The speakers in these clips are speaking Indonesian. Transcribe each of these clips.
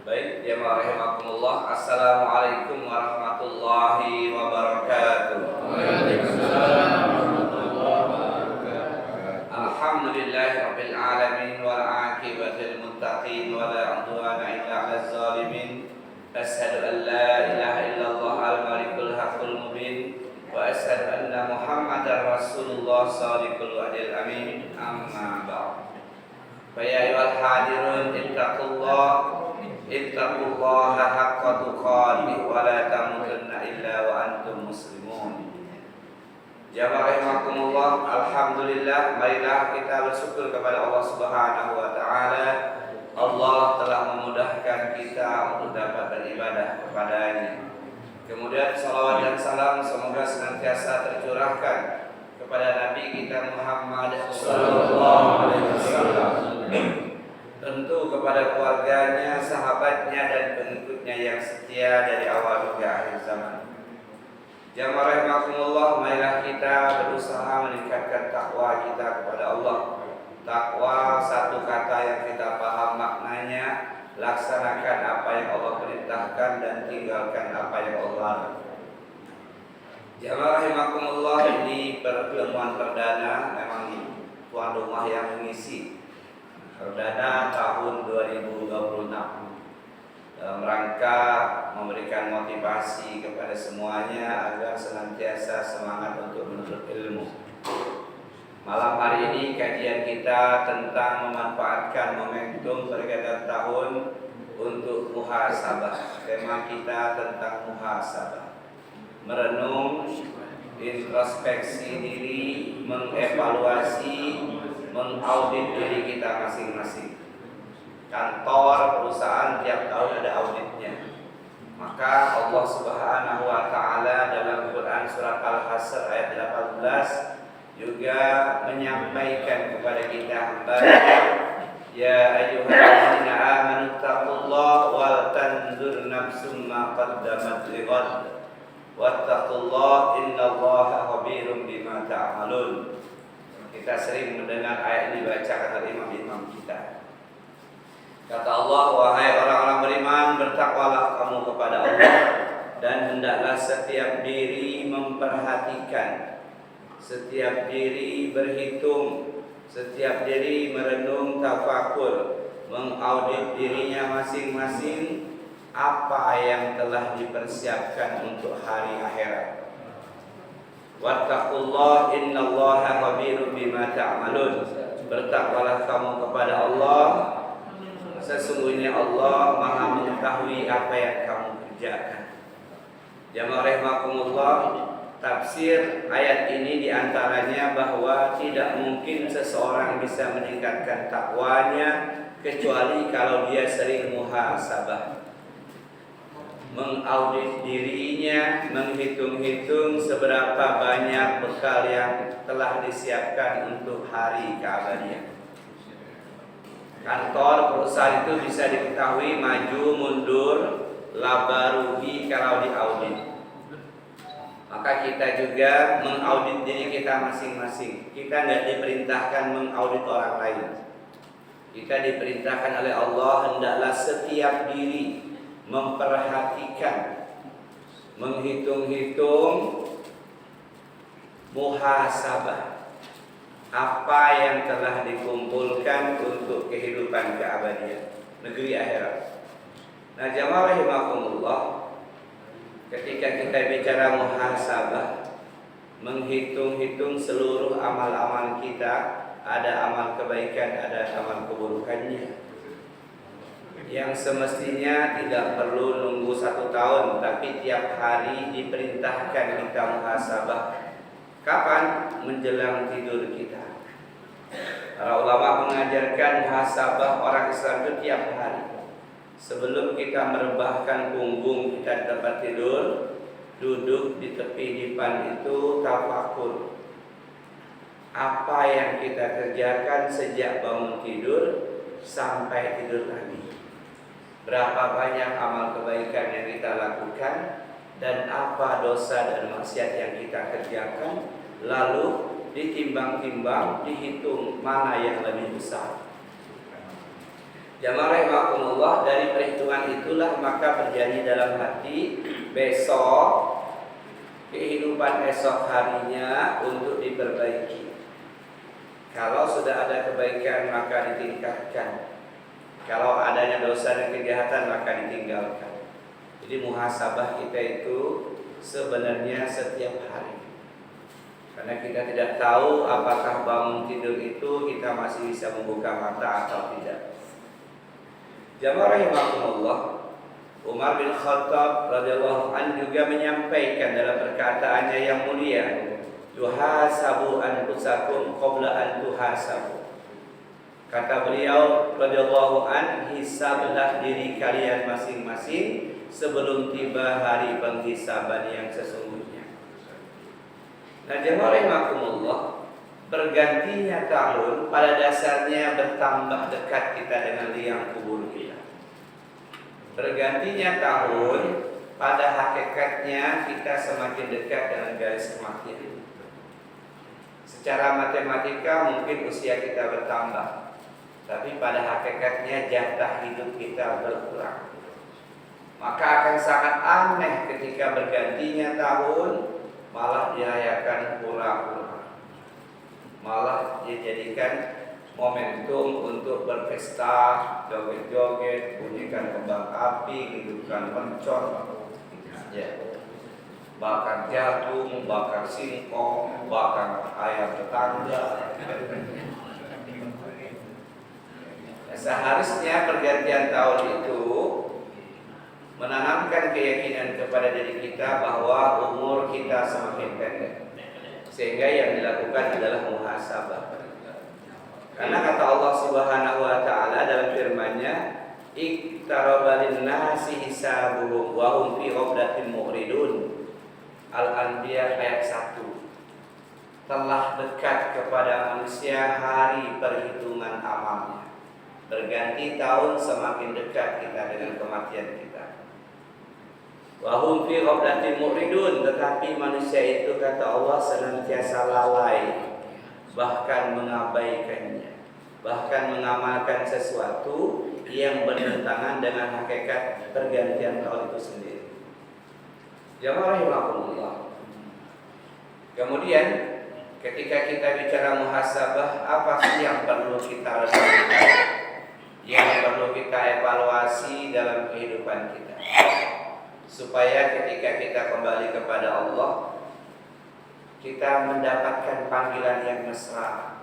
Baik, ya rahimakumullah. Assalamualaikum warahmatullahi wabarakatuh. Waalaikumsalam warahmatullahi wabarakatuh. Alhamdulillahi rabbil alamin wal aqibatul muttaqin wa la udwana illa 'alal zalimin. Asyhadu an la ilaha illallah al-malikul haqqul mubin wa asyhadu anna Muhammadar Rasulullah shadiqul wa'dil amin. Amma ba'd. Fa ya ayyuhal hadirun ittaqullaha haqqa tuqatih wa la tamutunna illa wa antum muslimun. Jamaah rahimakumullah, alhamdulillah, marilah kita bersyukur kepada Allah Subhanahu wa taala. Allah telah memudahkan kita untuk dapat beribadah kepadanya. Kemudian salawat dan salam semoga senantiasa tercurahkan kepada Nabi kita Muhammad sallallahu alaihi wasallam. Tentu kepada keluarganya, sahabatnya dan pengikutnya yang setia dari awal hingga akhir zaman. Jamaah rahimakumullah, marilah kita berusaha meningkatkan takwa kita kepada Allah. Takwa satu kata yang kita paham maknanya, laksanakan apa yang Allah perintahkan dan tinggalkan apa yang Allah larang. Jamaah rahimakumullah, ini pertemuan perdana, memang tuan rumah yang mengisi perdana tahun 2026 dalam rangka memberikan motivasi kepada semuanya agar senantiasa semangat untuk menuntut ilmu. Malam hari ini kajian kita tentang memanfaatkan momentum pergantian tahun untuk muhasabah. Tema kita tentang muhasabah, merenung, introspeksi diri, mengevaluasi, mengaudit diri kita masing-masing. Kantor, perusahaan tiap tahun ada auditnya. Maka Allah Subhanahu wa taala dalam Quran surat Al-Hasr ayat 18 juga menyampaikan kepada kita hamba-Nya, ya ayyuhallazina amanu taqullaha wal tanzur nafsum ma qaddamat lighad wattaqullaha innallaha khabirum bima ta'malun. Kita sering mendengar ayat ini dibacakan oleh imam-imam kita. Kata Allah, wahai orang-orang beriman, bertakwalah kamu kepada Allah dan hendaklah setiap diri memperhatikan, setiap diri berhitung, setiap diri merenung, tafakur, mengaudit dirinya masing-masing apa yang telah dipersiapkan untuk hari akhirat. Wattaqullah innallaha khabirum bima ta'malun. Bertakwalah kamu kepada Allah, sesungguhnya Allah Maha mengetahui apa yang kamu kerjakan. Jamaah rahimakumullah, tafsir ayat ini diantaranya bahwa tidak mungkin seseorang bisa meningkatkan takwanya kecuali kalau dia sering muhasabah, mengaudit dirinya, menghitung-hitung seberapa banyak bekal yang telah disiapkan untuk hari keabadian. Kantor, perusahaan itu bisa diketahui maju, mundur, laba rugi kalau diaudit. Maka kita juga mengaudit diri kita masing-masing. Kita tidak diperintahkan mengaudit orang lain. Kita diperintahkan oleh Allah hendaklah setiap diri memperhatikan, menghitung-hitung, muhasabah apa yang telah dikumpulkan untuk kehidupan keabadian negeri akhirat. Nah, jamaah rahimakumullah, ketika kita bicara muhasabah, menghitung-hitung seluruh amal-amal kita, ada amal kebaikan, ada amal keburukannya, yang semestinya tidak perlu nunggu 1 tahun, tapi tiap hari diperintahkan kita muhasabah. Kapan? Menjelang tidur kita. Para ulama mengajarkan muhasabah orang Islam itu tiap hari. Sebelum kita merebahkan punggung kita di tempat tidur, duduk di tepi dipan itu tafakur. Apa yang kita kerjakan sejak bangun tidur sampai tidur lagi. Berapa banyak amal kebaikan yang kita lakukan dan apa dosa dan maksiat yang kita kerjakan, lalu ditimbang-timbang, dihitung mana yang lebih besar. Jamaah rahimakumullah, dari perhitungan itulah maka berjanji dalam hati besok kehidupan esok harinya untuk diperbaiki. Kalau sudah ada kebaikan maka ditingkatkan. Kalau adanya dosa dan kejahatan maka ditinggalkan. Jadi muhasabah kita itu sebenarnya setiap hari. Karena kita tidak tahu apakah bangun tidur itu kita masih bisa membuka mata atau tidak. Jamaah rahimakumullah, Umar bin Khattab radhiyallahu anhu juga menyampaikan dalam perkataannya yang mulia, "Tuhasabu anfusakum qabla an tuhasabu." Kata beliau radhiyallahu anhu, hisablah diri kalian masing-masing sebelum tiba hari penghisaban yang sesungguhnya. Nah, jemaah rahimakumullah, bergantinya tahun pada dasarnya bertambah dekat kita dengan liang kubur kita. Bergantinya tahun pada hakikatnya kita semakin dekat dengan garis kematian. Secara matematika mungkin usia kita bertambah, tapi pada hakikatnya jatah hidup kita berkurang. Maka akan sangat aneh ketika bergantinya tahun malah dirayakan hura-hura, malah dijadikan momentum untuk berpesta, joget-joget, bunyikan kembang api, hidupkan mercon, ya, bakar jagung, bakar singkong, bakar ayam tetangga. Seharusnya pergantian tahun itu menanamkan keyakinan kepada diri kita bahwa umur kita semakin pendek, sehingga yang dilakukan adalah muhasabah. Karena kata Allah Subhanahu wa taala dalam firman-Nya, "Iqtaraba lin-nasi hisabuhum wa hum fi ghaflatin mu'ridun." Al-Anbiya ayat 1. Telah dekat kepada manusia hari perhitungan amalnya. Berganti tahun semakin dekat kita dengan kematian kita. Wahum fi ghaflatin mu'ridun, tetapi manusia itu kata Allah senantiasa lalai, bahkan mengabaikannya, bahkan mengamalkan sesuatu yang bertentangan dengan hakikat pergantian tahun itu sendiri. Jamaah rahimakumullah. Kemudian ketika kita bicara muhasabah, apa sih yang perlu kita lakukan, yang perlu kita evaluasi dalam kehidupan kita, supaya ketika kita kembali kepada Allah kita mendapatkan panggilan yang mesra.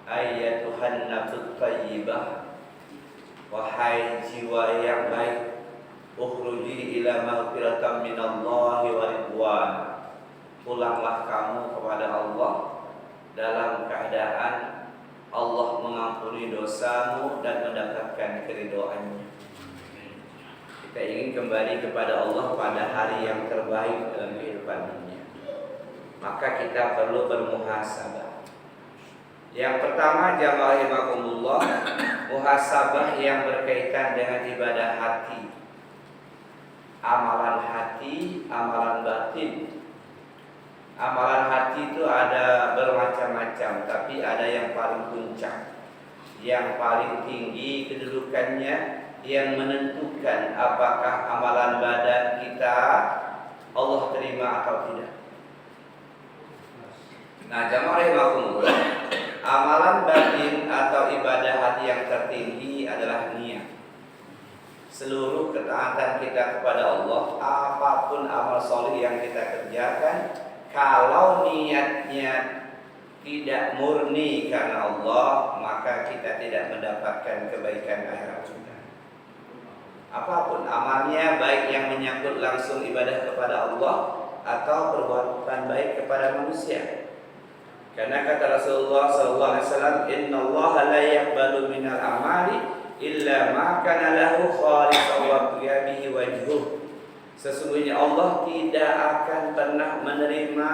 Ayyatuhan nafsut thayyibah, wahai jiwa yang baik, ukhruji ila maghfiratan minallahi wa ridwan. Pulanglah kamu kepada Allah dalam keadaan Allah mengampuni dosamu dan mendapatkan keridhaan-Nya. Kita ingin kembali kepada Allah pada hari yang terbaik dalam kehidupan dunia, maka kita perlu bermuhasabah. Yang pertama, jamaah rahimakumullah, muhasabah yang berkaitan dengan ibadah hati, amalan hati, amalan batin. Amalan hati itu ada bermacam-macam, tapi ada yang paling puncak, yang paling tinggi kedudukannya, yang menentukan apakah amalan badan kita Allah terima atau tidak. Nah, jamaah rahimakumullah, amalan batin atau ibadah hati yang tertinggi adalah niat. Seluruh ketaatan kita kepada Allah, apapun amal soleh yang kita kerjakan, kalau niatnya tidak murni karena Allah, maka kita tidak mendapatkan kebaikan akhirat kita. Apapun amalnya, baik yang menyangkut langsung ibadah kepada Allah atau perbuatan baik kepada manusia. Karena kata Rasulullah SAW, Inna Allah la yaqbalu minal amali illa ma kana lahu khalisan wa bihi wajhuh. Sesungguhnya Allah tidak akan pernah menerima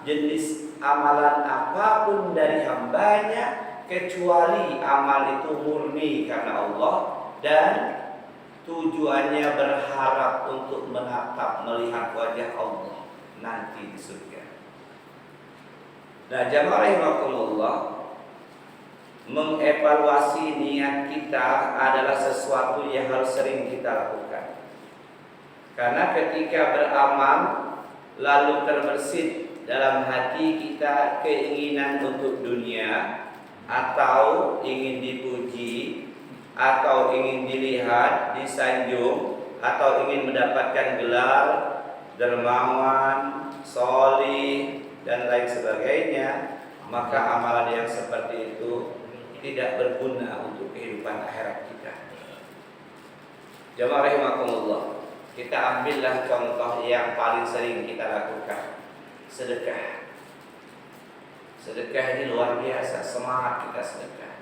jenis amalan apapun dari hambanya kecuali amal itu murni karena Allah dan tujuannya berharap untuk menatap melihat wajah Allah nanti di surga. Nah, jamaah rahimakumullah, mengevaluasi niat kita adalah sesuatu yang harus sering kita lakukan. Karena ketika beramal lalu terbersit dalam hati kita keinginan untuk dunia, atau ingin dipuji, atau ingin dilihat, disanjung, atau ingin mendapatkan gelar dermawan, solih, dan lain sebagainya, maka amalan yang seperti itu tidak berguna untuk kehidupan akhirat kita. Jamaah rahimakumullah, kita ambillah contoh yang paling sering kita lakukan, sedekah. Sedekah ini luar biasa, semangat kita sedekah.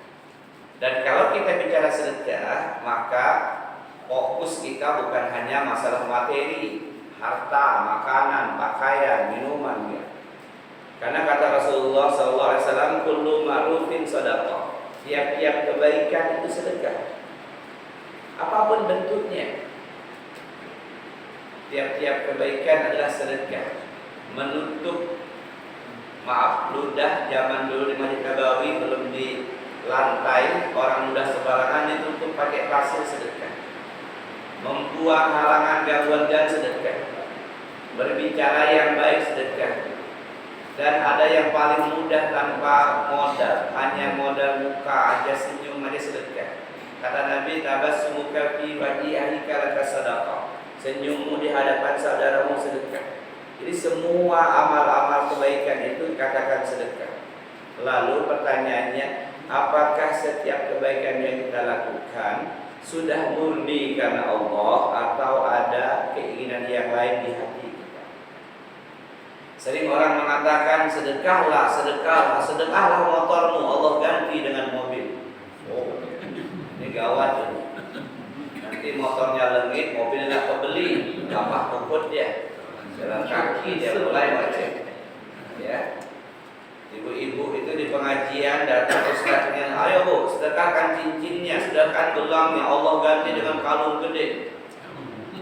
Dan kalau kita bicara sedekah, maka fokus kita bukan hanya masalah materi, harta, makanan, pakaian, minuman, ya. Karena kata Rasulullah SAW, kullu ma'rufin shadaqah. Tiap-tiap kebaikan itu sedekah. Apapun bentuknya, tiap-tiap kebaikan adalah sedekah. Menutup, ludah zaman dulu di Masjid Nabawi belum di lantai, orang mudah sembarangan ditutup pakai pasir, sedekah. Membuang halangan gangguan dan sedekah. Berbicara yang baik, sedekah. Dan ada yang paling mudah tanpa modal, hanya modal muka aja, senyum aja, sedekah. Kata Nabi, tabassumuka fi wajhi ahlika laka sadaqah. Senyummu di hadapan saudaramu sedekah. Jadi semua amal-amal kebaikan itu dikatakan sedekah. Lalu pertanyaannya, apakah setiap kebaikan yang kita lakukan sudah murni karena Allah atau ada keinginan yang lain di hati kita? Sering orang mengatakan sedekahlah, sedekahlah, sedekahlah motormu, Allah ganti dengan mobil. Oh, ini gawat ini. Nanti motornya lengit, mobilnya kebeli, gampang puput dia. Jalan kaki dia mulai macet. Ya. Ibu-ibu itu di pengajian datang ustaznya, ayo bu, sedekahkan cincinnya, sedekahkan gelangnya, Allah ganti dengan kalung gede.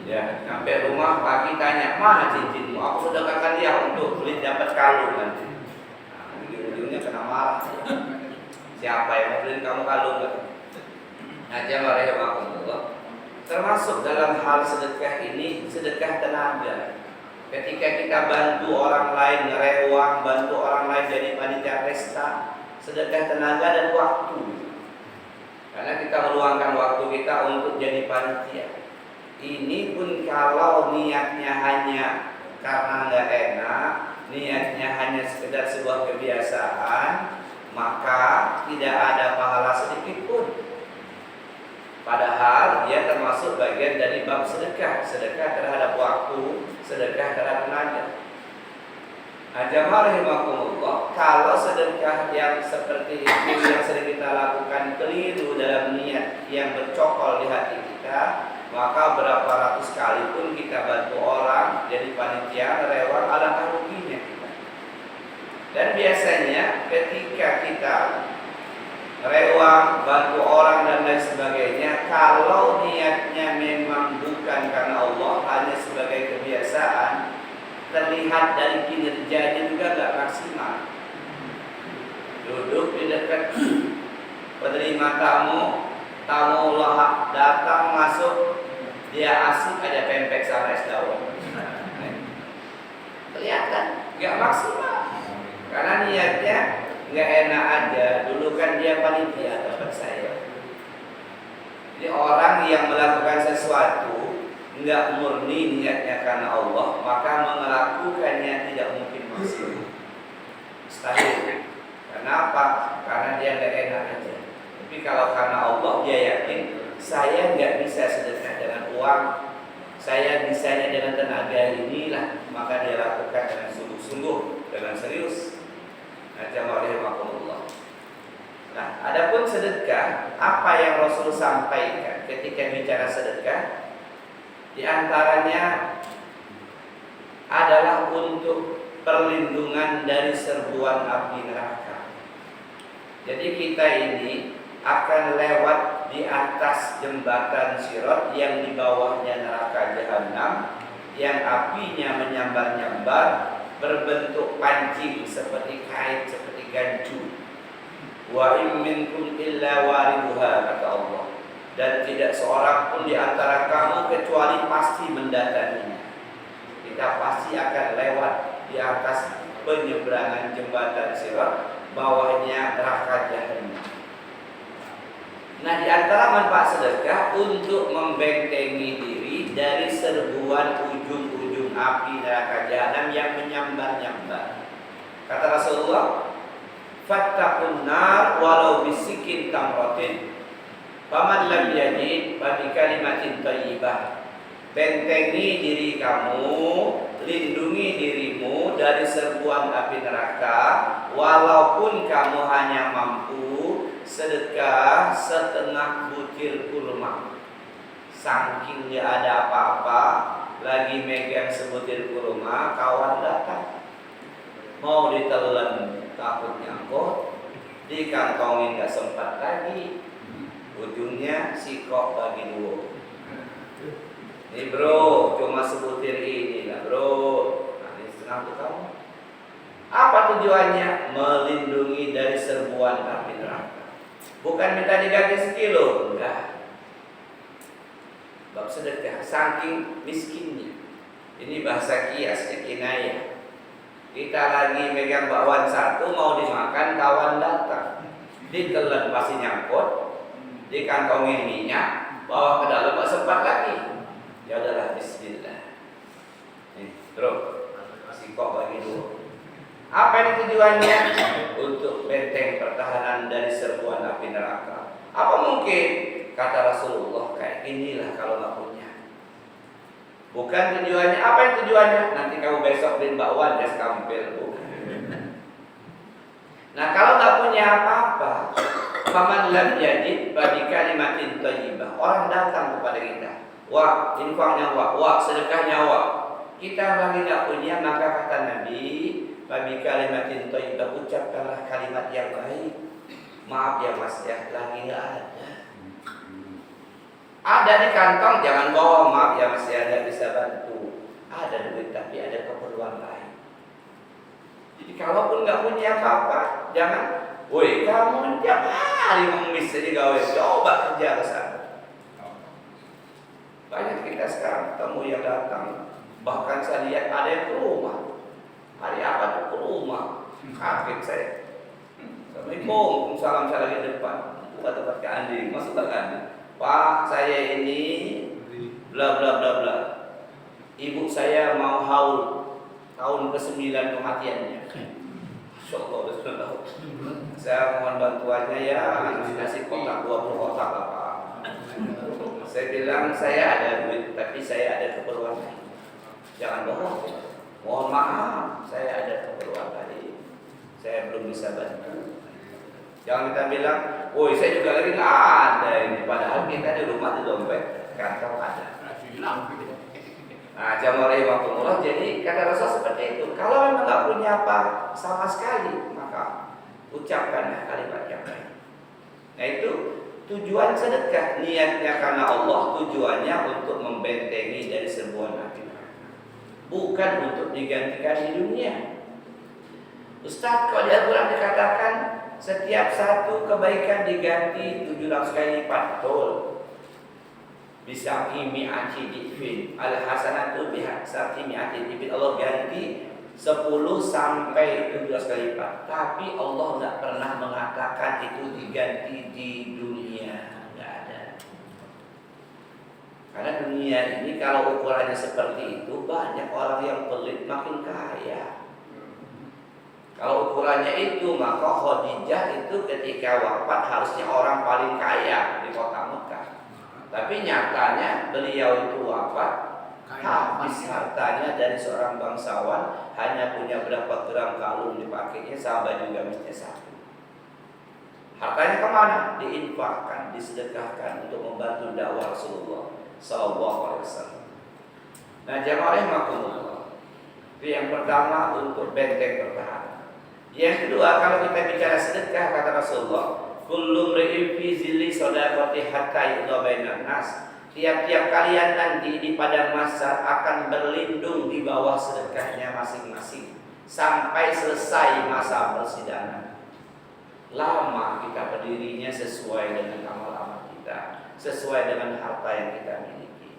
Ya, sampai rumah pagi tanya, mana cincinmu? Aku sedekahkan dia untuk beli dapat kalung nanti. Nah, ujung-ujungnya kena marah. Siapa yang mau beli kamu kalung? Nah, jamaah rahimakumullah. Termasuk dalam hal sedekah ini, sedekah tenaga. Ketika kita bantu orang lain ngerewang, bantu orang lain jadi panitia pesta, sedekah tenaga dan waktu. Karena kita meluangkan waktu kita untuk jadi panitia. Ini pun kalau niatnya hanya karena nggak enak, niatnya hanya sekedar sebuah kebiasaan, maka tidak ada pahala sedikit pun. Padahal dia termasuk bagian dari bab sedekah, sedekah terhadap waktu, sedekah terhadap tenaga. Nah, jamaah rahimakumullah, kalau sedekah yang seperti itu yang sering kita lakukan keliru dalam niat yang bercokol di hati kita, maka berapa ratus kali pun kita bantu orang jadi panitia rewang, alangkah ruginya kita. Dan biasanya ketika kita rewang, bantu orang dan lain sebagainya, kalau niatnya memang bukan karena Allah, hanya sebagai kebiasaan, terlihat dari kinerjanya juga gak maksimal. Duduk di dekat penerima tamu, tamu lahap datang masuk, dia asik aja pempek sama es dawet. Kelihatan gak maksimal, karena niatnya nggak enak aja. Dulu kan dia panitia dapat saya. Jadi orang yang melakukan sesuatu nggak murni niatnya karena Allah, maka melakukannya tidak mungkin maksimal. Mustahil. Kenapa? Karena dia nggak enak aja. Tapi kalau karena Allah, dia yakin saya nggak bisa sedekah dengan uang, saya bisanya dengan tenaga inilah, maka dia lakukan dengan sungguh-sungguh, dengan serius. Nah, adapun sedekah, apa yang Rasul sampaikan ketika bicara sedekah? Di antaranya adalah untuk perlindungan dari serbuan api neraka. Jadi kita ini akan lewat di atas jembatan Sirat yang di bawahnya neraka Jahanam, yang apinya menyambar-nyambar, berbentuk pancing seperti kait, seperti gancu. Wa in minkum illa wariduha, kata Allah. Dan tidak seorang pun di antara kamu kecuali pasti mendatanginya. Kita pasti akan lewat di atas penyeberangan jembatan Sirat, bawahnya neraka Jahannam. Nah, di antara manfaat sedekah untuk membentengi diri dari serbuan ujung-ujung api neraka Jahannam yang menyambar-nyambar. Kata Rasulullah, fattaqun nar walau bisikin tamratin. Faman lam yajid fa bi kalimatin thayyibah. Bentengi diri kamu, lindungi dirimu dari serbuan api neraka, walaupun kamu hanya mampu sedekah setengah butir kurma. Saking gak ada apa-apa, lagi megang sebutir kurma, kawan datang mau ditelan, takut nyangkut, dikantongin gak sempat lagi, ujungnya sikok bagi dua. Ini bro, cuma sebutir ini lah bro. Nah, ini setengah untuk kamu. Apa tujuannya? Melindungi dari serbuan api neraka. Bukan minta diganti sekilo, enggak. Bab sedekah, saking miskinnya. Ini bahasa kiasnya, kinayah. Kita lagi megang bakwan satu, mau dimakan, kawan datang, ditelan pasti nyangkut, dikantongin minyak, bawa ke dalam, gak sempat lagi. Ya udahlah, bismillah. Nih, terus sikok bagi dua. Apa ini tujuannya? Untuk benteng pertahanan dari serbuan api neraka. Apa mungkin? Kata Rasulullah, kayak inilah kalau nggak punya. Bukan tujuannya. Apa yang tujuannya? Nanti kamu besok beli bakwan ya sekampil. Nah, kalau nggak punya apa-apa, faman lam yajid bagi kalimatin thayyibah. Orang datang kepada kita, wah, infaknya wah, sedekahnya wah. Kita lagi nggak punya, maka kata Nabi, bagi kalimatin thayyibah, ucapkanlah kalimat yang baik. Maaf ya mas ya, lagi nggak ada. Ada di kantong, jangan bawa, maaf ya mas ya, nggak bisa bantu. Ada duit tapi ada keperluan lain. Jadi kalaupun nggak punya apa-apa, jangan, woi kamu tiap hari mengemis jadi gawe, coba kerja ke sana. Banyak kita sekarang ketemu yang datang, bahkan saya lihat ada yang ke rumah. Hari apa tuh ke rumah? Kaget saya. Assalamualaikum, salam saya lagi depan. Buka tempat ke Andi, masuk ke Andi. Pak, saya ini bla bla bla bla. Ibu saya mau haul tahun ke-9 kematiannya. Insyaallah bismillah. Saya mohon bantuannya ya, kasih kotak 20 kotak lah Pak. Saya bilang saya ada duit tapi saya ada keperluan lain. Jangan bohong. Mohon maaf, saya ada keperluan tadi. Saya belum bisa bantu. Jangan kita bilang, woi saya juga lagi nggak ada ini. Padahal kita di rumah di dompet kantong ada. Nah, jamaah rahimahumullah. Jadi kata Rasul seperti itu. Kalau memang nggak punya apa sama sekali, maka ucapkanlah kalimat yang baik. Nah itu tujuan sedekah. Niatnya karena Allah, tujuannya untuk membentengi dari serbuan api. Bukan untuk digantikan di dunia. Ustaz, kalau di Al-Quran dikatakan setiap satu kebaikan diganti 700 kali lipat, betul. Bisa mi'ati difin al-hasanatu bihasati mi'ati difin. Allah ganti 10 sampai 17 kali lipat. Tapi Allah tidak pernah mengatakan itu diganti di dunia. Tidak ada. Karena dunia ini kalau ukurannya seperti itu, banyak orang yang pelit makin kaya. Kalau ukurannya itu, maka Khadijah itu ketika wafat harusnya orang paling kaya di kota Mekah. Tapi nyatanya beliau itu wafat, habis hartanya dari seorang bangsawan, hanya punya berapa gram kalung dipakainya, sahabat juga mestinya satu. Hartanya kemana? Diinfakkan, disedekahkan untuk membantu dakwah Rasulullah SAW. Nah, jamaah rahimakumullah. Itu yang pertama untuk benteng pertahanan. Yang kedua, kalau kita bicara sedekah, kata Rasulullah, kullu mri'in fi zilli shadaqati hatta yudha bainan nas. Tiap-tiap kalian nanti di padang mahsyar akan berlindung di bawah sedekahnya masing-masing sampai selesai masa persidangan. lama kita berdirinya sesuai dengan amal-amal kita, sesuai dengan harta yang kita miliki.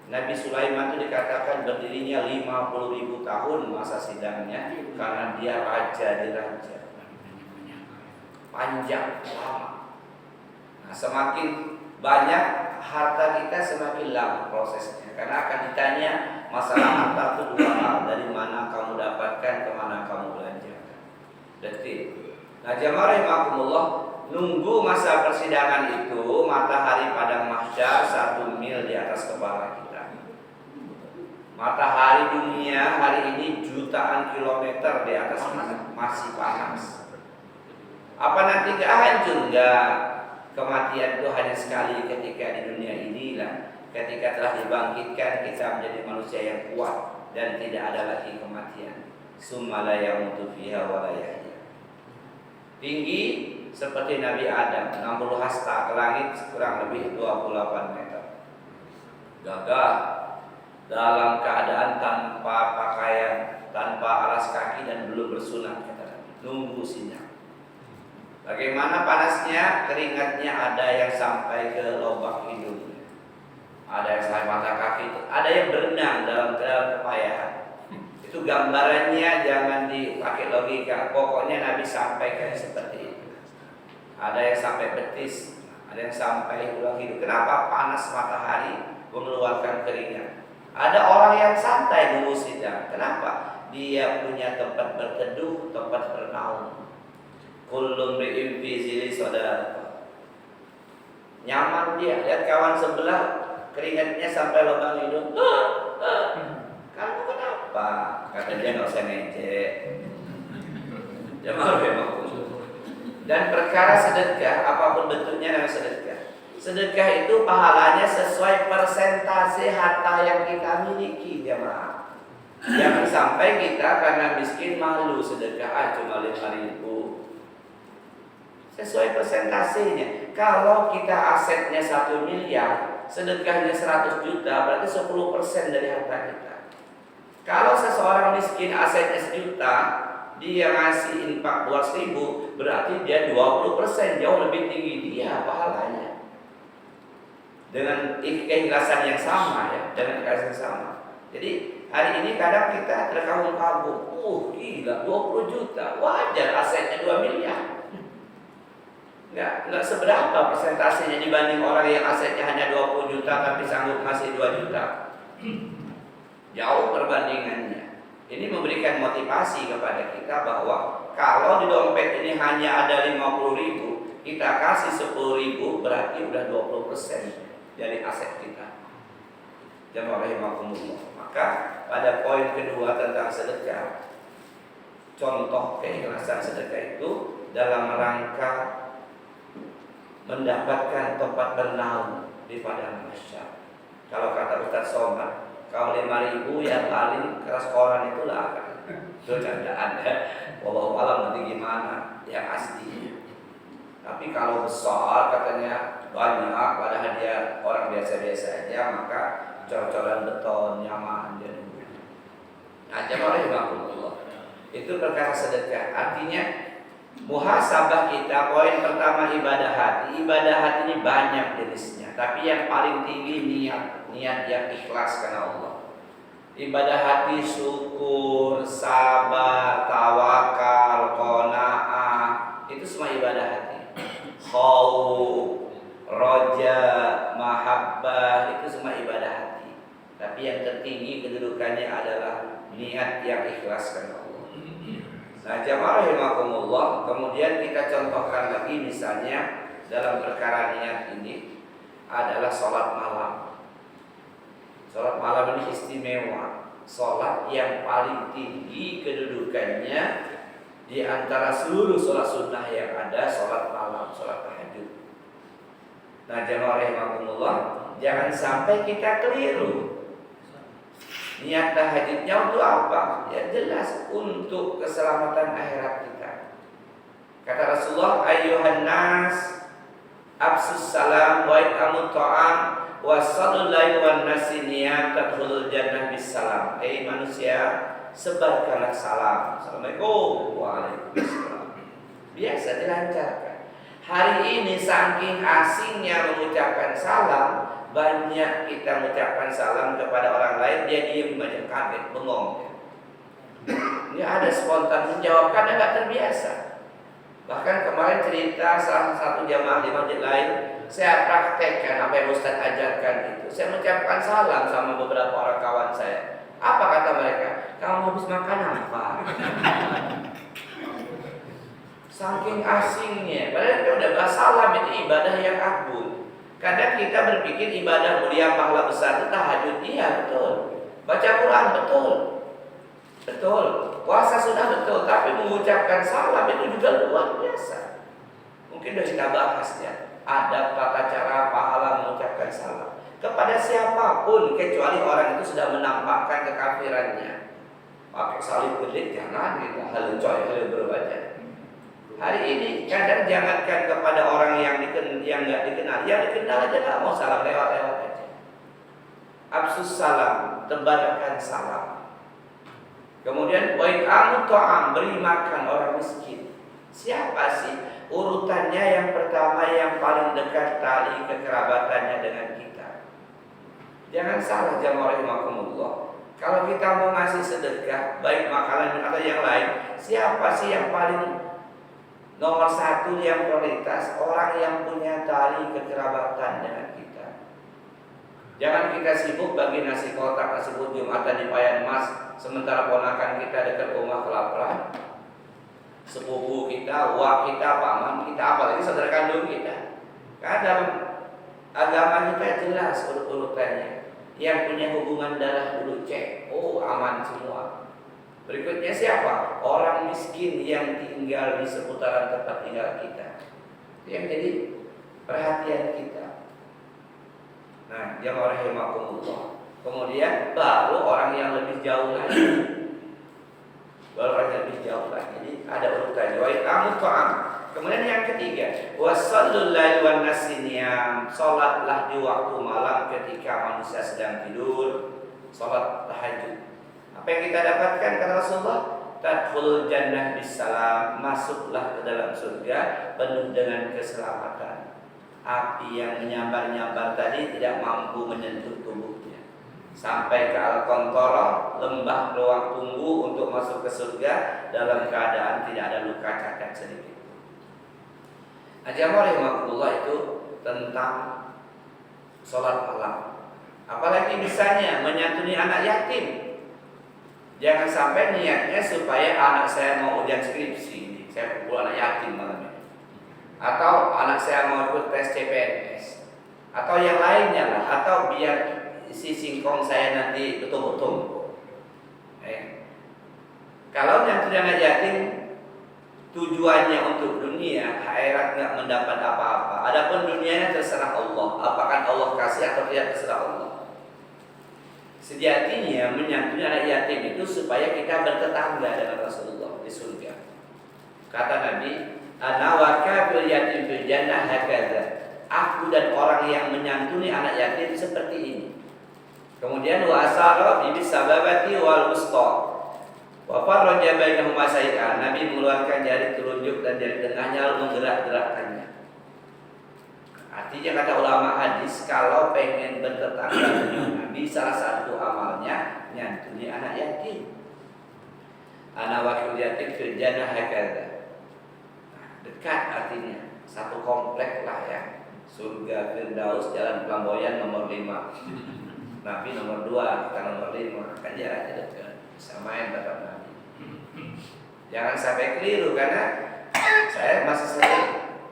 Nabi Sulaiman itu dikatakan berdirinya 50.000 tahun masa sidangnya karena dia raja di raja. Panjang, lama. Nah, semakin banyak harta kita semakin lama prosesnya, karena akan ditanya masalah harta itu dua hal, dari mana kamu dapatkan, kemana kamu belanjakan. Detil. Nah, jamaah rahimakumullah, nunggu masa persidangan itu matahari padang mahsyar 1 mil di atas kepala kita. Matahari dunia hari ini jutaan kilometer di atas kita, masih panas. Apa nanti gak hancur? Enggak. Kematian itu hanya sekali ketika di dunia inilah. Ketika telah dibangkitkan kita menjadi manusia yang kuat dan tidak ada lagi kematian. Summa la yamutu fiha wa la yahya. Tinggi seperti Nabi Adam, 60 hasta ke langit, kurang lebih 28 meter. Gagah dalam keadaan tanpa pakaian, tanpa alas kaki dan belum bersunat, kata Nabi. Nunggu sinyal. Bagaimana panasnya, keringatnya ada yang sampai ke lubang hidungnya, ada yang sampai mata kaki itu, ada yang berenang dalam kepayahan. Itu gambarannya, jangan dipakai logika. Pokoknya Nabi sampaikan seperti itu. Ada yang sampai betis, ada yang sampai tulang hidung. Kenapa? Panas matahari mengeluarkan keringat. Ada orang yang santai dulu sidang. Kenapa? Dia punya tempat berteduh, tempat bernaung. Kullu mri'in fi zili saudara. Nyaman dia, lihat kawan sebelah keringatnya sampai lubang hidung. Kamu kenapa? Kata dia nggak usah ngejek. Jamaah memang. Dan perkara sedekah, apapun bentuknya namanya sedekah. Sedekah itu pahalanya sesuai persentase harta yang kita miliki, jamaah. Jangan sampai kita karena miskin malu sedekah cuma 5.000. Sesuai persentasenya. Kalau kita asetnya 1 miliar, sedekahnya 100 juta, berarti 10% dari harta kita. Kalau seseorang miskin asetnya 1 juta, dia ngasih infak 200.000, berarti dia 20%, jauh lebih tinggi dia pahalanya. Dengan keikhlasan yang sama ya, dengan keikhlasan yang sama. Jadi hari ini kadang kita terkagum-kagum, gila 20 juta, wajar asetnya 2 miliar. Enggak seberapa persentasenya dibanding orang yang asetnya hanya 20 juta tapi sanggup ngasih 2 juta. Jauh perbandingannya. Ini memberikan motivasi kepada kita bahwa kalau di dompet ini hanya ada 50.000, kita kasih 10.000, berarti udah 20% dari aset kita. Jamaah rahimakumullah. Maka pada poin kedua tentang sedekah, contoh keikhlasan sedekah itu dalam rangka mendapatkan tempat bernaung di padang mahsyar. Kalau kata Ustaz Somad, kalau 5.000 yang paling keras koran itulah kan. Itu candaan ya. Wallahu alam nanti gimana yang asli. Tapi kalau besar katanya banyak, padahal dia orang biasa-biasa aja, maka cor-coran beton nyaman dia dulu. Nah, jamaah rahimakumullah. Itu perkara sedekah. Artinya muhasabah kita, poin pertama ibadah hati. Ibadah hati ini banyak jenisnya, tapi yang paling tinggi niat yang ikhlas karena Allah. Ibadah hati syukur, sabar, tawakal, qanaah, itu semua ibadah hati. Khauf, roja, mahabbah, itu semua ibadah hati. Tapi yang tertinggi kedudukannya adalah niat yang ikhlas karena Allah. Nah, jamaah rahimakumullah, kemudian kita contohkan lagi misalnya dalam perkara niat ini adalah sholat malam. Sholat malam ini istimewa, sholat yang paling tinggi kedudukannya di antara seluruh sholat sunnah yang ada, sholat malam, sholat tahajud. Nah, jamaah rahimakumullah, jangan sampai kita keliru. Niat tahajudnya untuk apa? Ya jelas untuk keselamatan akhirat kita. Kata Rasulullah, ayyuhan nas absus salam wa iqamut ta'am wa sallu lail wan nasi niyatatul jannah bis salam. Manusia, sebarkanlah salam. Assalamualaikum. Waalaikumsalam. biasa dilancarkan. Hari ini saking asingnya mengucapkan salam, banyak kita mengucapkan salam kepada orang lain, dia diem aja, kaget, bengong. Ini ada spontan menjawab karena nggak terbiasa. Bahkan kemarin cerita salah satu jamaah di masjid lain, saya praktekkan apa yang Ustaz ajarkan itu. Saya mengucapkan salam sama beberapa orang kawan saya. Apa kata mereka? Kamu habis makan apa? Saking asingnya. Padahal kita udah bahas salam itu ibadah yang agung. Kadang kita berpikir ibadah mulia pahala besar itu tahajud. Iya betul. Baca Quran betul. Betul. Puasa sudah betul. Tapi mengucapkan salam itu juga luar biasa. Mungkin sudah kita bahas ya. Ada tata cara pahala mengucapkan salam kepada siapapun kecuali orang itu sudah menampakkan kekafirannya. Pakai salib kulit jangan gitu. Hal coy berbaca. Hari ini kadang jangankan kepada orang yang nggak dikenal, yang dikenal aja nggak mau salam, lewat aja. Absus salam, tebarkan salam. Kemudian baik kamu to'am, beri makan orang miskin. Siapa sih urutannya yang pertama yang paling dekat tali kekerabatannya dengan kita? Jangan salah jamaah rahimakumullah. Kalau kita mau ngasih sedekah, baik makanan atau yang lain, siapa sih yang paling nomor satu yang prioritas? Orang yang punya tali kekerabatan dengan kita. Jangan kita sibuk bagi nasi kotak, nasi Jumatan di Payan Mas, sementara ponakan kita dekat rumah kelaparan, sepupu kita, wak kita, paman kita, apalagi saudara kandung kita. Kadang agama kita jelas urut-urutannya. Yang punya hubungan darah dulu cek, oh aman semua. Berikutnya siapa? Orang miskin yang tinggal di seputaran tempat tinggal kita. Yang jadi perhatian kita. Nah, jamaah rahimakumullah. Kemudian baru orang yang lebih jauh lagi. Baru orang yang lebih jauh lagi. Jadi ada urutannya. Wa kamu ta'am. Kemudian yang ketiga, wasallul lail wan nasiniyam. Salatlah di waktu malam ketika manusia sedang tidur. Salat tahajud. Apa yang kita dapatkan kata Rasulullah? Tadkhulul jannah bisalam, masuklah ke dalam surga penuh dengan keselamatan. Api yang menyambar-nyambar tadi tidak mampu menyentuh tubuhnya. Sampai ke Al-Qantara, lembah ruang tunggu untuk masuk ke surga dalam keadaan tidak ada luka cacat sedikit. Jamaah rahimakumullah itu tentang sholat malam. Apalagi misalnya menyantuni anak yatim. Jangan sampai niatnya supaya anak saya mau ujian skripsi, saya kumpul anak yatim malam ini. Atau anak saya mau ikut tes CPNS. Atau yang lainnya lah. Atau biar si singkong saya nanti betul-betul. Kalau nyantuni anak yatim tujuannya untuk dunia, akhirat nggak mendapat apa-apa. Adapun dunianya terserah Allah. Apakah Allah kasih atau tidak terserah Allah. Sejatinya menyantuni anak yatim itu supaya kita bertetangga dengan Rasulullah di surga. Kata Nabi, ana wa kafil yatim fil jannah hakadha. Aku dan orang yang menyantuni anak yatim seperti ini. Kemudian wa asara bi sababati wal wusta. Wa farraja bainahuma syai'an. Nabi mengeluarkan jari telunjuk dan jari tengahnya lalu menggerak-gerakkannya. Artinya kata ulama hadis, kalau pengen bertetangga dengan Nabi, salah satu amalnya nyantuni anak yatim. Anak wakil yatim fil jannah hakadha. Dekat artinya, satu komplek lah ya. Surga Firdaus Jalan Pelamboyan nomor 5. Nabi nomor 2, kita nomor 5. Kan jaraknya dekat. Samain kata Nabi. Jangan sampai keliru karena saya masih sering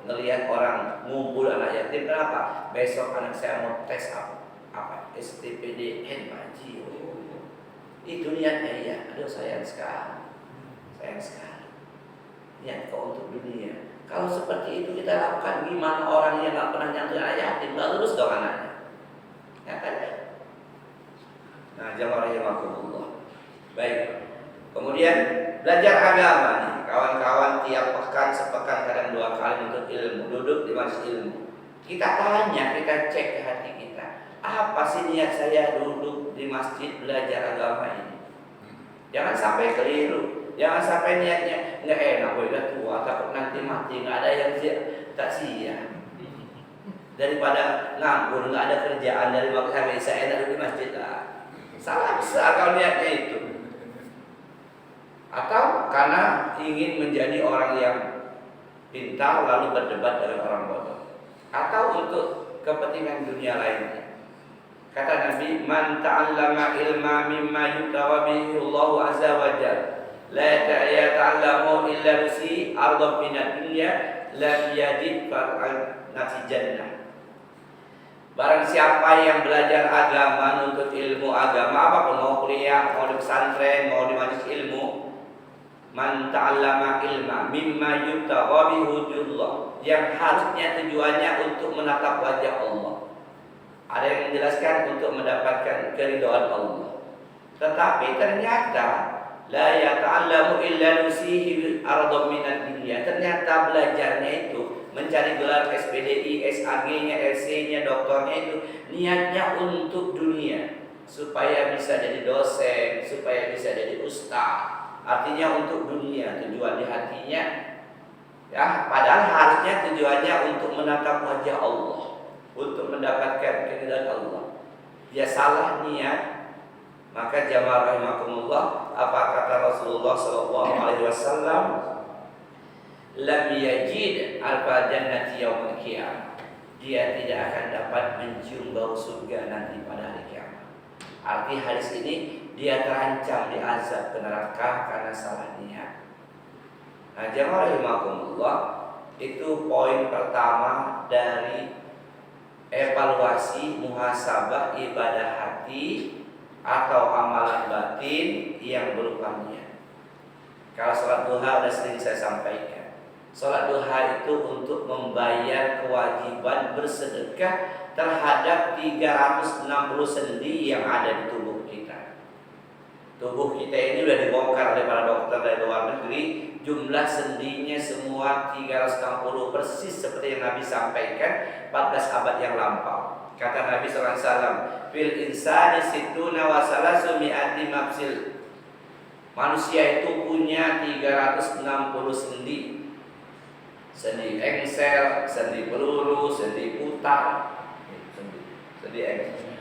ngelihat orang ngumpul anak yatim. Kenapa? Besok anak saya mau tes apa? STPDN Pak Haji. Itu niatnya ya. Aduh sayang sekali. Sayang sekali. Niat kau untuk dunia. Kalau seperti itu kita lakukan, gimana orang yang nggak pernah nyantuni anak yatim? Nggak lulus dong anaknya. Ya kan? Nah, jamaah rahimakumullah. Baik. Kemudian belajar agama nih, kawan-kawan tiap pekan sepekan kadang 2 kali untuk ilmu, duduk di majelis ilmu. Kita tanya, kita cek ke hati kita, apa sih niat saya duduk di masjid belajar agama ini? Jangan sampai keliru. Jangan sampai niatnya nggak enak, udah tua, takut nanti mati, nggak ada yang tak sia. Daripada nganggur, nggak ada kerjaan dari waktu sampai saya enak di masjid lah. Salah besar kalau niatnya itu. Atau karena ingin menjadi orang yang pintar lalu berdebat dengan orang bodoh, atau untuk kepentingan dunia lainnya. Kata Nabi, man ta'allama ilma mimma yutawa bihi Allah azza wa jalla la yata'allamu illa nusi ardh minad dunya lam yajid nasi jannah. Barang siapa yang belajar agama, menuntut ilmu agama, apapun, mau kuliah, mau di pesantren, mau di majelis ilmu, man ta'allama ilma mimma yutawa bihi Allah, yang harusnya tujuannya untuk menatap wajah Allah. Ada yang menjelaskan untuk mendapatkan keridhaan Allah. Tetapi ternyata la yata'allamu illa nusihi ardh minad dunya. Ternyata belajarnya itu mencari gelar SPDI, SAG-nya, LC-nya, doktornya itu niatnya untuk dunia, supaya bisa jadi dosen, supaya bisa jadi ustaz. Artinya untuk dunia, tujuan di hatinya. Ya, padahal harusnya tujuannya untuk menatap wajah Allah, untuk mendapatkan keridhaan Allah. Dia salah niat, maka jamaah rahimakumullah, apa kata Rasulullah sallallahu alaihi wasallam? Lam yajid alfa jannati yaumil qiyamah. Dia tidak akan dapat mencium bau surga nanti pada hari kiamat. Arti hadis ini, dia terancam diazab ke neraka karena salah niat. Nah, jamaah rahimakumullah, itu poin pertama dari evaluasi muhasabah ibadah hati atau amalan batin yang berupa niat. Kalau sholat duha sudah sering saya sampaikan. Sholat duha itu untuk membayar kewajiban bersedekah terhadap 360 sendi yang ada di tubuh kita. Tubuh kita ini sudah dibongkar oleh para dokter dari luar negeri. Jumlah sendinya semua 360, persis seperti yang Nabi sampaikan 14 abad yang lampau. Kata Nabi SAW, fil insani situna wa salasu mi'ati mafsil. Manusia itu punya 360 sendi. Sendi engsel, sendi peluru, sendi putar, sendi engsel.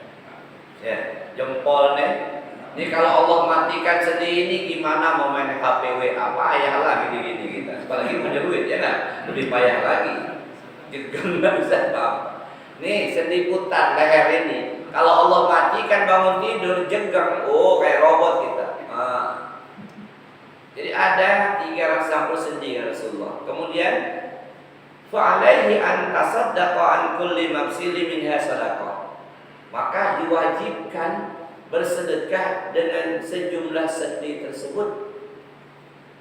Ya, jempol nih. Ini kalau Allah matikan sendi ini, gimana mau main HP WA? Payah lagi gini kita. Apalagi punya duit ya kan? Lebih payah lagi. Juga nggak bisa apa. Nih sendi putar leher ini. Kalau Allah matikan bangun tidur jegang, oh kayak robot kita. Jadi ada 360 sendi ya Rasulullah. Kemudian fa'alaihi an tasaddaqa an kulli mafsili minha sadaqah. Maka diwajibkan bersedekah dengan sejumlah sendi tersebut.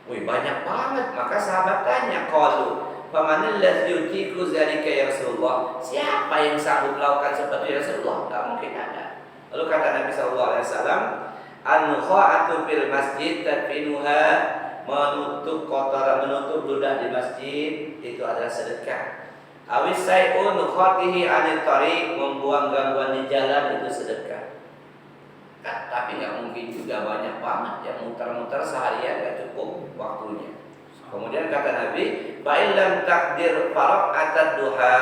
Wih, banyak banget. Maka sahabat tanya, qalu famanil ladzi yutiku zalika ya Rasulullah? Siapa yang sanggup melakukan seperti Rasulullah? Tak mungkin ada. Lalu kata Nabi sallallahu alaihi wasallam, an-nukha'atu fil masjid tadfinuha, menutup kotoran, menutup ludah di masjid, itu adalah sedekah. Awis say'un nukhatihi 'anil tariq, membuang gangguan di jalan, itu sedekah. Tapi nggak mungkin juga, banyak banget yang muter-muter seharian nggak cukup waktunya. Kemudian kata Nabi, fa'ilam takdir faraq'atad duha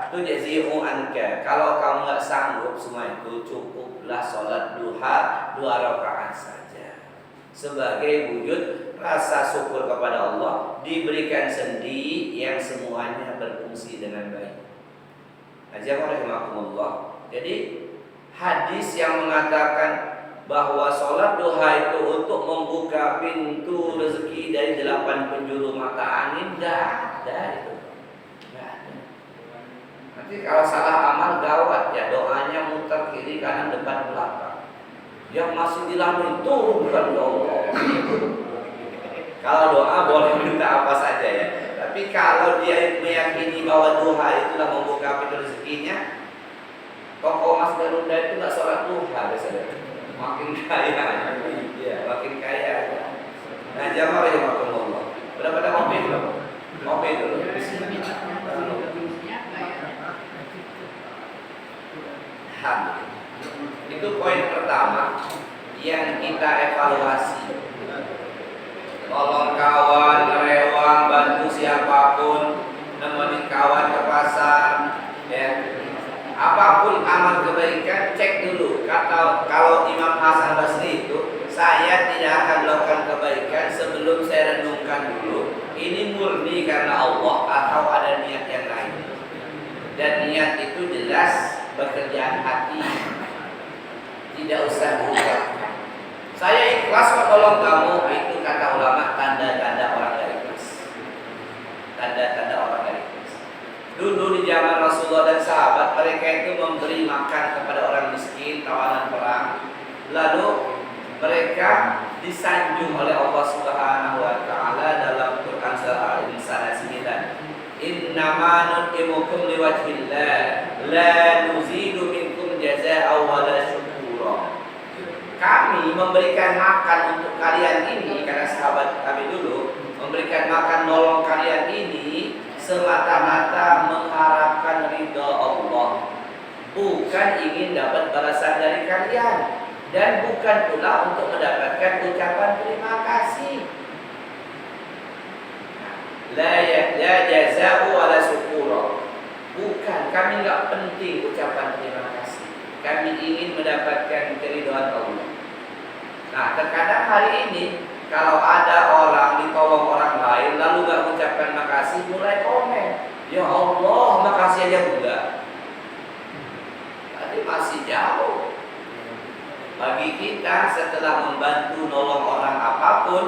tujzi'u anka. Kalau kamu nggak sanggup semua itu, cukuplah sholat duha 2 rakaat saja sebagai wujud rasa syukur kepada Allah, diberikan sendi yang semuanya berfungsi dengan baik. Ajabakumullah. Jadi hadis yang mengatakan bahwa sholat duha itu untuk membuka pintu rezeki dari 8 penjuru mata angin, tidak ada itu. Tidak ada. Nanti kalau salah amal gawat ya, doanya muter kiri kanan depan belakang. Yang masih dilalui turunkan ya Allah. Kalau doa boleh minta apa saja ya. Tapi kalau dia meyakini bahwa duha itulah membuka pintu rezekinya, toko Mas Garuda itu nggak sholat duha biasanya. Makin kaya, ya, makin kaya. Nah, jamaah rahimakumullah. Udah pada ngopi belum? Ngopi dulu. Itu poin pertama yang kita evaluasi. tolong kawan, rewang, bantu siapapun, nemenin kawan ke pasar, ya. Apapun amal kebaikan, cek dulu. Kalau Imam Hasan Basri itu, saya tidak akan melakukan kebaikan sebelum saya renungkan dulu. Ini murni karena Allah atau ada niat yang lain. Dan niat itu jelas pekerjaan hati. Tidak usah diucapkan. Saya ikhlas menolong kamu, itu kata ulama tanda-tanda orang yang ikhlas. Tanda-tanda orang yang ikhlas. Dulu di zaman Rasulullah dan sahabat, mereka itu memberi makan kepada orang miskin, tawanan perang. Lalu mereka disanjung oleh Allah Subhanahu wa taala dalam Quran surah Al-Insan ayat 9. Innama nut'imukum liwajhillah la nuzidu minkum jazaa'an wa la syukura. Kami memberikan makan untuk kalian ini, karena sahabat kami dulu memberikan makan nolong kalian ini semata-mata mengharapkan ridha Allah, bukan ingin dapat balasan dari kalian, dan bukan pula untuk mendapatkan ucapan terima kasih. La jazaa'u wala syukura. Bukan, kami enggak penting ucapan terima kasih. Kami ingin mendapatkan keridhaan Allah. Nah, terkadang hari ini kalau ada orang ditolong orang lain lalu enggak mengucapkan makasih, mulai komen. Ya Allah, makasih aja enggak. Tadi masih jauh. Bagi kita setelah membantu nolong orang apapun,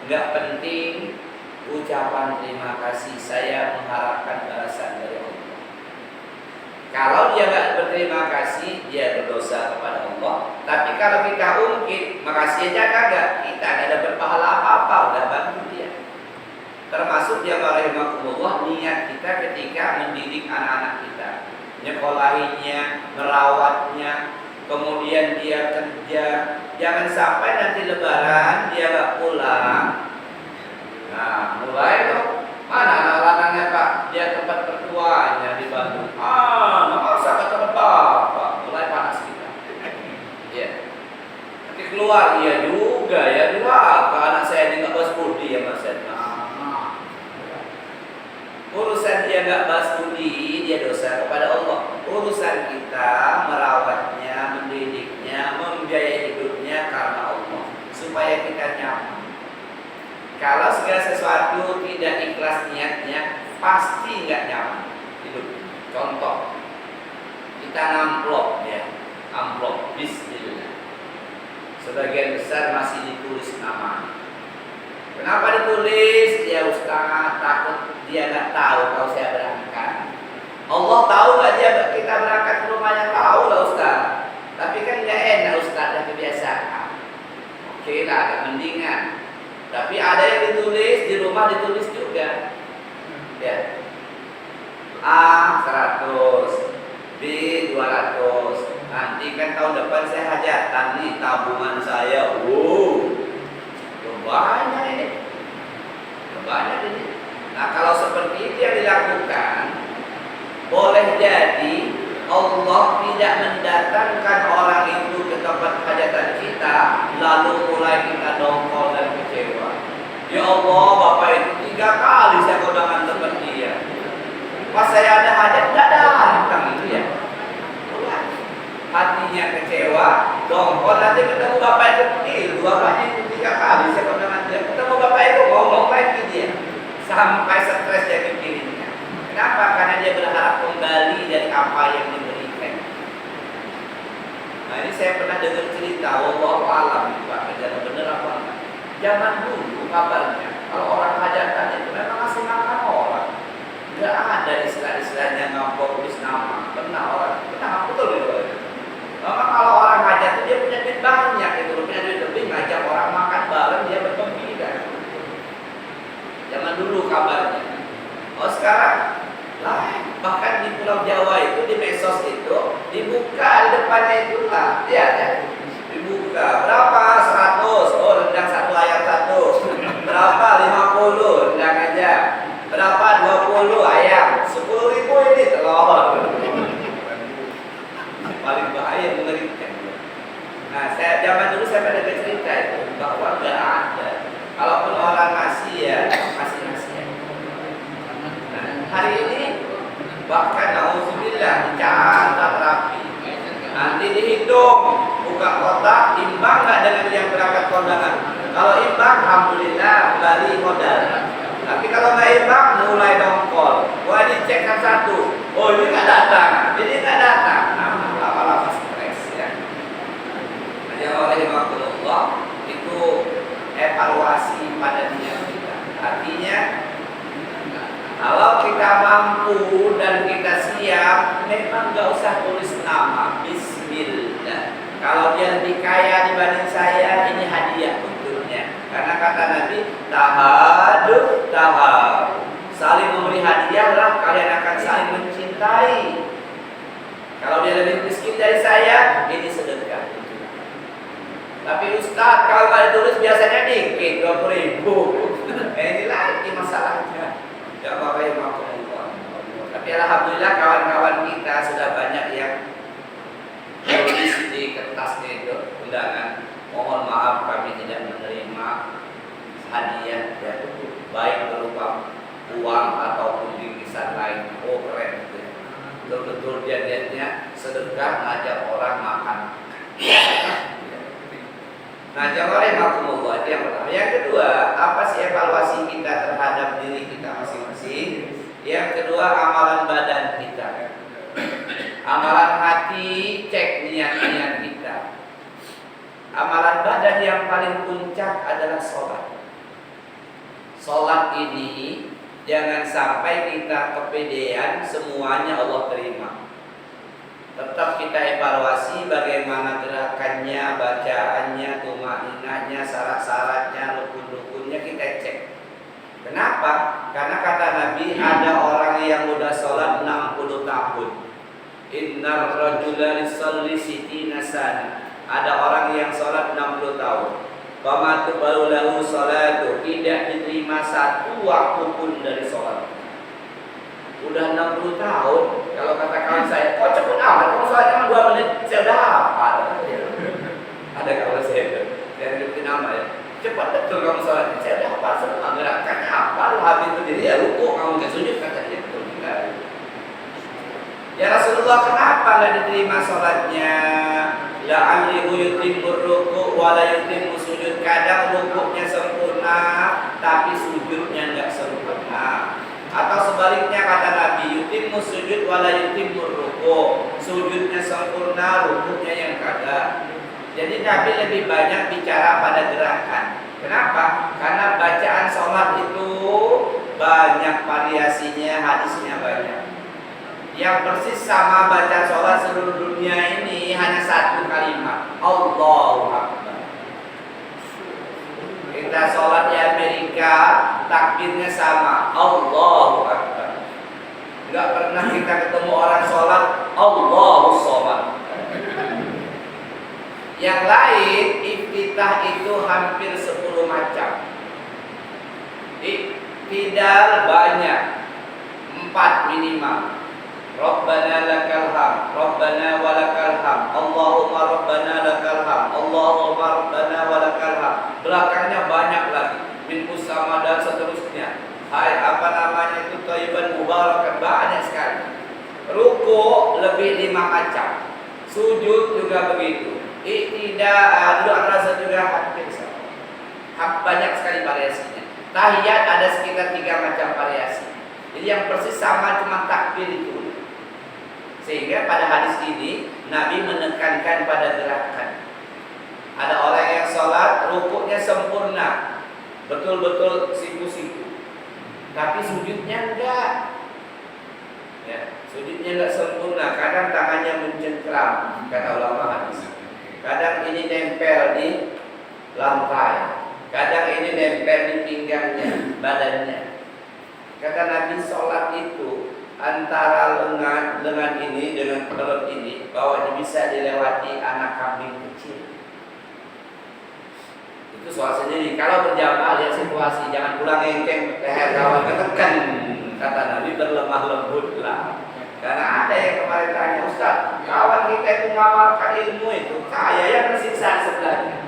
enggak penting ucapan terima kasih, saya mengharapkan balasan dari Allah. Kalau dia enggak berterima kasih, dia berdosa kepada Allah. Tapi kalau kita ungkit, makasih aja kagak, kita enggak ada berpahala apa-apa, udah bantu dia. Termasuk dia rahimakumullah, niat kita ketika mendidik anak-anak kita, nyekolahinya, merawatnya, kemudian dia kerja. Jangan sampai nanti lebaran dia enggak pulang. Nah, mulai dong. Mana anak-anaknya Pak? Dia tempat pertuanya di Bandung. Nggak usah ke tempat Bapak. Mulai panas kita. Iya. Nanti keluar, iya juga ya. Durhaka anak saya ini nggak balas budi ya Mas. Urusan dia nggak balas budi, dia dosa kepada Allah. Urusan kita merawatnya, mendidiknya, membiayai hidupnya karena Allah, supaya kita nyaman. Kalau segala sesuatu tidak ikhlas niatnya, pasti nggak nyaman hidup. Contoh, kita ngamplop ya, amplop bismillah. Sebagian besar masih ditulis nama. Kenapa ditulis? Ya Ustaz, takut dia nggak tahu kalau saya berangkat. Allah tahu nggak dia kita berangkat ke rumahnya? Tahu lah Ustaz. Tapi kan nggak enak Ustaz, dah kebiasaan. Oke lah, agak mendingan. Tapi ada yang ditulis di rumah, ditulis juga ya, A 100, B 200. Nanti kan tahun depan saya hajatan nih, tabungan saya banyak ini. Nah, kalau seperti itu yang dilakukan, boleh jadi Allah tidak mendatangkan orang itu ke tempat hajatan kita, lalu mulai kita dongkol dan kecewa. Ya Allah, Bapak itu 3 kali saya kondangan tempat dia. Pas saya ada hajat, tidak datang itu ya. Hatinya kecewa, dongkol, nanti ketemu Bapak itu, Bapaknya itu 3 kali saya kondangan dia. Ketemu Bapak itu, ngomong lagi dia. Sampai stres dia pikirinnya. Kenapa? Karena dia berharap kembali dari apa yang diberikan. Nah, ini saya pernah dengar cerita, wallahu alam, Pak, benar benar apa enggak? Zaman dulu kabarnya, kalau orang hajatan itu memang masih makan orang. Enggak ada istilah-istilahnya ngampok tulis nama. Benar orang, benar betul itu. Memang kalau orang hajat itu dia punya duit banyak, itu punya duit lebih, ngajak orang makan bareng, dia bergembira. Zaman dulu kabarnya. Oh sekarang lain, bahkan di Pulau Jawa itu, di medsos itu dibuka di depannya itulah, ya, dibuka berapa 100, oh rendang 1 ayam 1, berapa 50 rendang aja, berapa 20 ayam, 10.000 ini telur. Paling bahaya, mengerikan. Nah, zaman dulu saya pernah cerita itu bahwa nggak ada. Kalaupun orang tidak, dicatat rapi. Nanti dihitung, buka kotak, imbang nggak dengan yang berangkat kondangan. Kalau imbang, alhamdulillah, kembali modal. Tapi kalau nggak imbang, mulai dongkol. Wah, dicek satu. Oh, ini nggak datang, ini nggak datang. Nah, lama-lama stres ya. Hanya oleh Allah itu evaluasi pada niat kita. Artinya, kalau kita mampu dan kita siap, memang nggak usah tulis nama. Bismillah. Kalau dia lebih kaya dibanding saya, ini hadiah untuknya. Karena kata Nabi, tahadu, saling memberi hadiahlah, kalian akan saling mencintai. Kalau dia lebih miskin dari saya, ini sedekah. Tapi Ustaz, kalau nggak ditulis biasanya dikit, 20.000. Ini lagi masalahnya. Ya pakai maklum. Tapi alhamdulillah kawan-kawan kita sudah banyak yang tulis di kertasnya itu undangan. Mohon maaf kami tidak menerima hadiah ya, baik berupa uang ataupun bingkisan lain. Oh keren gitu. Betul-betul dia niatnya sedekah ngajak orang makan. Nah, jangan makumullah itu yang pertama. Yang kedua, apa sih evaluasi kita terhadap diri kita masing-masing? Yang kedua, amalan badan kita. Amalan hati, cek niat-niat kita. Amalan badan yang paling puncak adalah sholat. Sholat ini jangan sampai kita kepedean semuanya Allah terima. Tetap kita evaluasi bagaimana gerakannya, bacaannya, tumaninahnya, syarat-syaratnya, rukun-rukunnya kita cek. Kenapa? Karena kata Nabi ada orang yang udah sholat 60 tahun. Innar rajula lisalli sitina sana. Ada orang yang sholat 60 tahun. Wa tuqbalu lahu sholatu, tidak diterima satu waktu pun dari sholat. Udah 60 tahun, kalau kata kawan saya, kok cepet amat, kamu sholat cuma 2 menit, saya udah hafal. Ada kawan saya itu, yang nyebutin nama ya, cepat betul kamu sholat, saya udah hafal semua gerakannya, hafal, habis itu jadi ya ruku, kamu nggak sujud, kata dia betul enggak. Ya Rasulullah, kenapa nggak diterima sholatnya? La'alli yutimmu ruku' wa la yutimmu sujud. Kadang rukuknya sempurna, tapi sujudnya nggak sempurna. Atau sebaliknya kata Nabi, yutimmu sujud wala yutimmu ruku'. Sujudnya sempurna, rukuknya yang kagak. Jadi Nabi lebih banyak bicara pada gerakan. Kenapa? Karena bacaan sholat itu banyak variasinya, hadisnya banyak. Yang persis sama baca sholat seluruh dunia ini hanya satu kalimat, Allahu Akbar. Kita sholat di Amerika, takbirnya sama, Allahu Akbar. Enggak pernah kita ketemu orang sholat Allahu Shomad. Yang lain, iftitah itu hampir 10 macam. Iktidal banyak, 4 minimal. Rabbana lakal hamd, Rabbana walakal hamd, Allahumma Rabbana lakal hamd, Allahumma Rabbana walakal hamd. Belakangnya banyak lagi, min usama dan seterusnya. Hai apa namanya itu thayyiban mubarakan, banyak sekali. Ruku lebih 5 macam, sujud juga begitu. Iktidal rasa juga hampir sama. Banyak sekali variasinya. Tahiyat ada sekitar 3 macam variasi. Jadi yang persis sama cuma takbir itu. Sehingga pada hadis ini Nabi menekankan pada gerakan. Ada orang yang sholat rukuknya sempurna, betul-betul siku-siku, tapi sujudnya enggak. Ya, sujudnya enggak sempurna. Kadang tangannya mencengkram, kata ulama hadis. Kadang ini nempel di lantai, kadang ini nempel di pinggangnya, badannya. Kata Nabi, sholat itu antara lengan ini dengan perut ini, bahwa bisa dilewati anak kambing kecil. Itu soal sendiri. Kalau berjamaah lihat situasi, jangan pulang ngengkeng leher kawan ketekan. Kata Nabi, berlemah lembutlah. Karena ada yang kemarin tanya, Ustaz, kawan kita itu ngamalkan ilmu itu, saya yang tersiksa sebelahnya.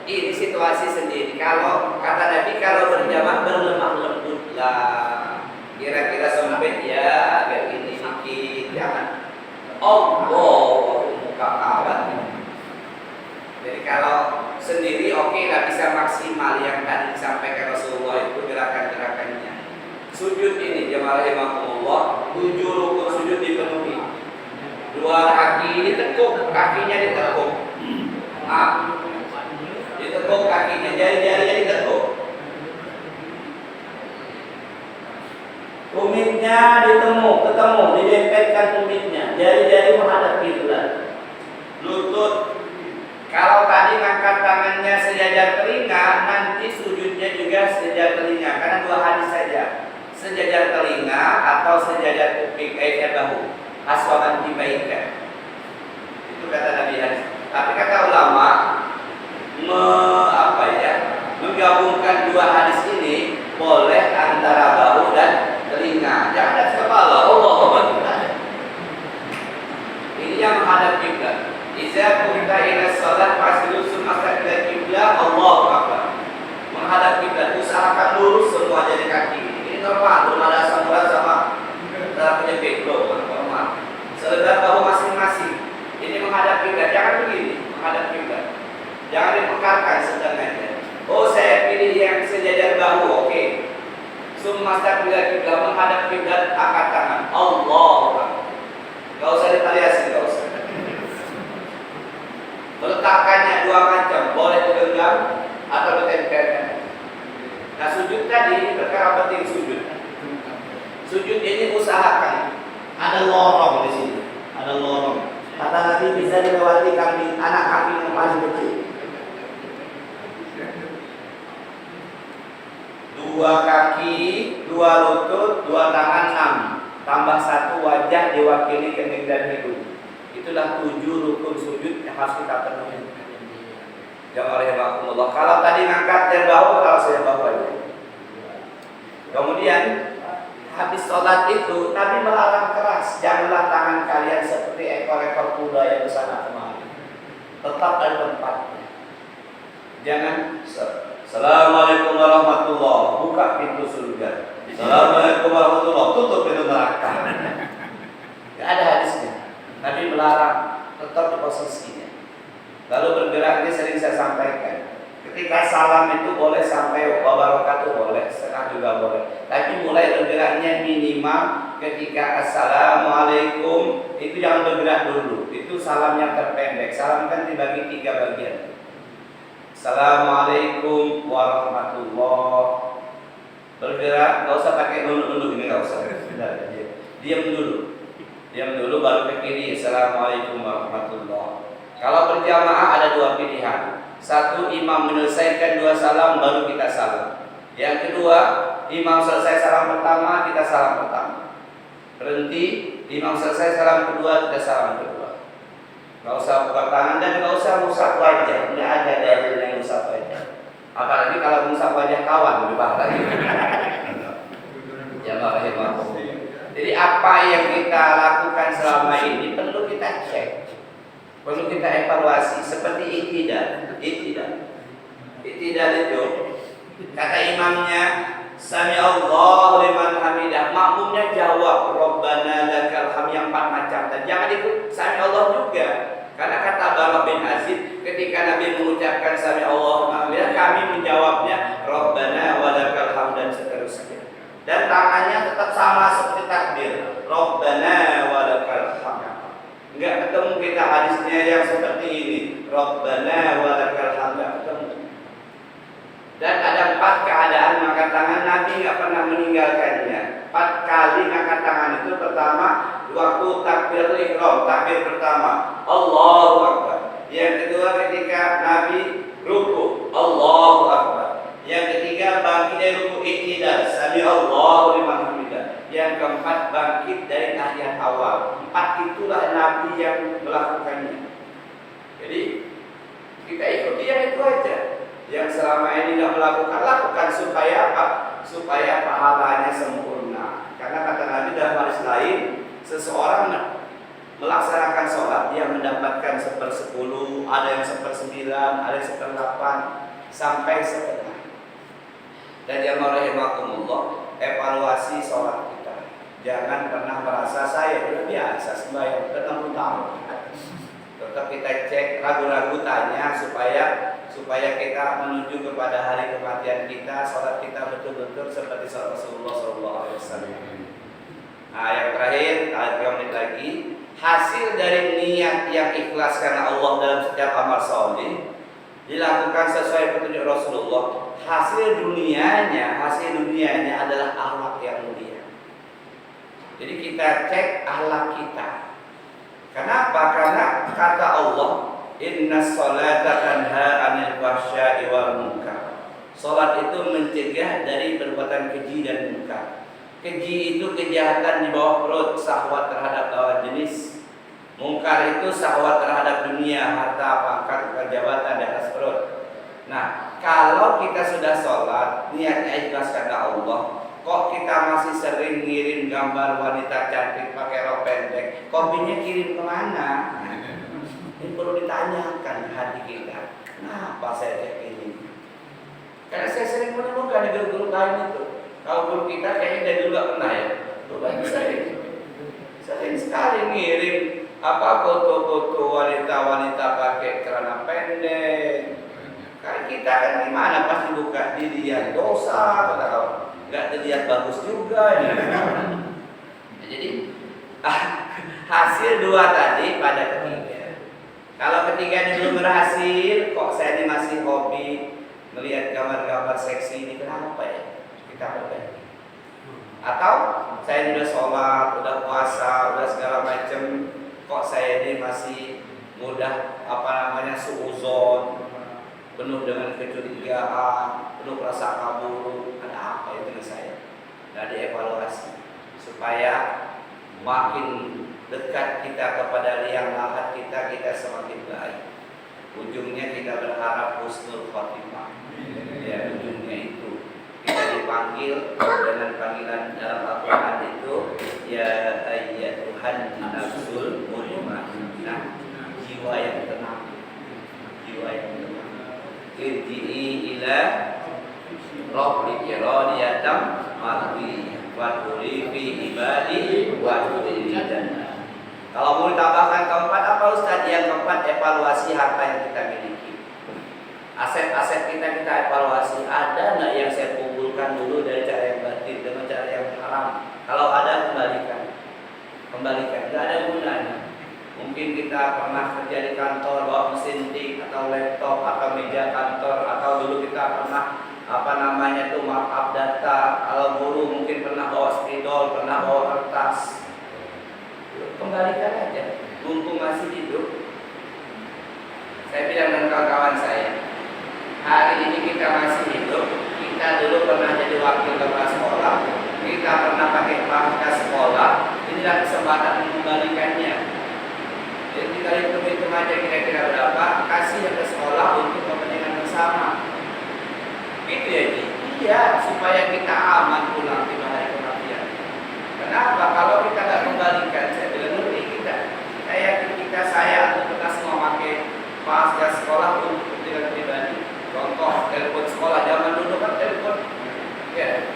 Ini situasi sendiri. Kalau kata Nabi, kalau berjamaah berlemah lembutlah. Kira-kira sempit ya, biar ini Allah muka kawan. Jadi kalau sendiri oke lah bisa maksimal yang tadi disampaikan Rasulullah itu gerakan-gerakannya. Sujud ini jemaah rahimakumullah, 7 rukun sujud dipenuhi. 2 kaki ditekuk, kakinya ditekuk. Ditekuk kakinya, jari-jarinya ditekuk. Tumitnya ketemu, didempetkan tumitnya, jari-jari menghadap kiblat. Lutut. Kalau tadi ngangkat tangannya sejajar telinga, nanti sujudnya juga sejajar telinga. Karena 2 hadis saja, sejajar telinga atau sejajar kuping, bahu, aswaban tibaika. Itu kata Nabi hadis. Tapi kata ulama, menggabungkan 2 hadis ini boleh antara bahu dan telinga. Jangan ada kepala. Allah Akbar. Ini yang menghadap kiblat. Iza kunta ila salat fasjudu summa ila kiblat, Allahu Akbar. Menghadap kiblat, usahakan lurus semua jari kaki. Ini normal, belum ada sambungan sama penyebik normal. Selebar bahu masing-masing. Ini menghadap kiblat, jangan begini, menghadap kiblat. Jangan dipekarkan setengahnya. Oh, saya pilih yang sejajar bahu, oke. Summa ila kiblat, menghadap kiblat, angkat tangan. Allahu Akbar. Enggak usah ditaliasi, enggak usah. Meletakkannya 2 macam, boleh digenggam atau ditempelkan. Nah, sujud tadi perkara penting sujud. Sujud ini usahakan ada lorong di sini, ada lorong. Kata Nabi bisa dilewati kambing, anak kambing yang paling kecil. 2 kaki, 2 lutut, 2 tangan 6, tambah 1 wajah diwakili kening dan hidung. Itulah 7 rukun sujud yang harus kita penuhi. Jamaah rahimakumullah. Kalau tadi ngangkat dari bahu, kalau saya bahu aja. Kemudian habis sholat itu Nabi melarang keras, janganlah tangan kalian seperti ekor-ekor kuda yang bersana kemari. Tetap ada tempatnya. Jangan Assalamualaikum warahmatullahi, buka pintu surga. Assalamualaikum warahmatullahi, tutup pintu neraka. Tidak ada hadisnya. Nabi melarang, tetap di posisinya. Lalu bergerak, ini sering saya sampaikan. Ketika salam itu boleh sampai wabarakatuh boleh, setengah juga boleh. Tapi mulai bergeraknya minimal ketika assalamualaikum itu jangan bergerak dulu. Itu salam yang terpendek. Salam kan dibagi 3 bagian. Assalamualaikum warahmatullahi. Bergerak, nggak usah pakai nunduk-nunduk ini, nggak usah. Diam dulu. Diam dulu baru ke kiri. Assalamualaikum warahmatullahi. Kalau berjamaah ada 2 pilihan. 1, imam menyelesaikan 2 salam baru kita salam. Yang kedua, imam selesai salam pertama, kita salam pertama. Berhenti, imam selesai salam kedua, kita salam kedua. Gak usah buka tangan dan gak usah musab wajah. Tidak ada dalil yang musab wajah. Apalagi kalau musab wajah kawan lebih parah lagi. Jamaah rahimakumullah. Jadi apa yang kita lakukan selama ini perlu kita cek, perlu kita evaluasi. Seperti iktidal itu kata imamnya Sami Allahu liman hamidah, makmumnya jawab Rabbana lakal hamd yang 4 macam. Dan jangan ikut Sami Allah juga. Karena kata Bara bin Azib, ketika Nabi mengucapkan Sami Allahu liman hamidah, kami menjawabnya Rabbana walakal hamd dan seterusnya. Dan tangannya tetap sama seperti takbir, Rabbana walakal hamd. Enggak ketemu kita hadisnya yang seperti ini, Rabbana walakal hamd, enggak ketemu. Dan ada 4 keadaan angkat tangan, Nabi nggak pernah meninggalkannya. 4 kali angkat tangan itu. Pertama, waktu takbir ihram, takbir pertama, Allahu Akbar. Yang kedua, ketika Nabi ruku, Allahu Akbar. Yang ketiga, bangkit dari ruku iktidal, Sami Allahu liman hamidah. Yang keempat, bangkit dari tahiyat awal. 4 itulah Nabi yang melakukannya. Jadi kita ikuti yang itu aja. Yang selama ini tidak melakukan, lakukan supaya apa? Supaya pahalanya sempurna. Karena kata Nabi dalam hadis lain, seseorang melaksanakan sholat yang mendapatkan 1/10, ada yang 1/9, ada yang 1/8, sampai setengah. Dan yang rahimakumullah, evaluasi sholat kita. Jangan pernah merasa saya sudah biasa sembahyang 60 Tetap kita cek, ragu-ragu tanya supaya kita menuju kepada hari kematian kita, sholat kita betul-betul seperti sholat Rasulullah SAW. Nah, yang terakhir, 3 menit lagi, hasil dari niat yang ikhlas karena Allah dalam setiap amal soleh dilakukan sesuai petunjuk Rasulullah. Hasil dunianya adalah akhlak yang mulia. Jadi kita cek akhlak kita. Kenapa? Karena kata Allah, Inna sholata tanha anil fahsya'i wal munkar. Salat itu mencegah dari perbuatan keji dan munkar. Keji itu kejahatan di bawah perut, syahwat terhadap lawan jenis. Munkar itu syahwat terhadap dunia, harta, pangkat, jabatan di atas perut. Nah, kalau kita sudah sholat, niatnya ikhlas karena Allah, kok kita masih sering ngirim gambar wanita cantik pakai rok pendek, kopinya kirim kemana? Ini perlu ditanyakan di hati kita. Kenapa saya cek ini? Karena saya sering menemukan di guru-guru lain itu. Kalau guru kita kayaknya dari dulu gak pernah ya. Lagi sering sekali ngirim foto-foto wanita-wanita pakai celana pendek. Karena kita kan gimana pasti buka dilihat dosa, atau nggak dilihat bagus juga. Ya. Jadi hasil 2 tadi pada ketiga. Kalau ketiga ini belum berhasil, kok saya ini masih hobi melihat gambar-gambar seksi ini, kenapa ya? Kita perbaiki. Atau saya ini udah sholat, udah puasa, udah segala macam, kok saya ini masih mudah suuzon, penuh dengan kecurigaan, penuh rasa kabur, ada apa itu dengan saya? Nah, dievaluasi supaya makin dekat kita kepada liang lahat kita semakin baik. Ujungnya kita berharap husnul khotimah. Ya, ujungnya itu kita dipanggil dengan panggilan dalam Al-Quran itu, ya ayyatuhan nafsul mutmainnah, jiwa yang tenang, irji'i ila rabbiki radiyatan mardiyah wadkhuli fi ibadi wadkhuli jannah. Kalau mau ditambahkan keempat apa Ustaz? Yang keempat, evaluasi harta yang kita miliki. Aset-aset kita evaluasi. Ada nggak yang saya kumpulkan dulu dari cara yang batil dengan cara yang haram? Kalau ada, kembalikan. Nggak ada gunanya. Mungkin kita pernah kerja di kantor bawa mesin tik atau laptop atau meja kantor, atau dulu kita pernah markup data. Kalau guru mungkin pernah bawa spidol, pernah bawa kertas. Kembalikan aja, mumpung masih hidup. Saya bilang dengan kawan-kawan saya, hari ini kita masih hidup. Kita dulu pernah jadi wakil kepala sekolah, kita pernah pakai pangkat sekolah. Inilah kesempatan mengembalikannya. Jadi kita hitung aja kira-kira berapa, kasih ke sekolah untuk kepentingan bersama. Gitu ya, Ji? Iya, supaya kita aman pulang di hari kematian. Kenapa? Kalau kita nggak kembalikan, saya bilang nanti saya atau kita semua pakai pasca sekolah untuk kepentingan pribadi. Contoh telepon sekolah, zaman dulu kan telepon ya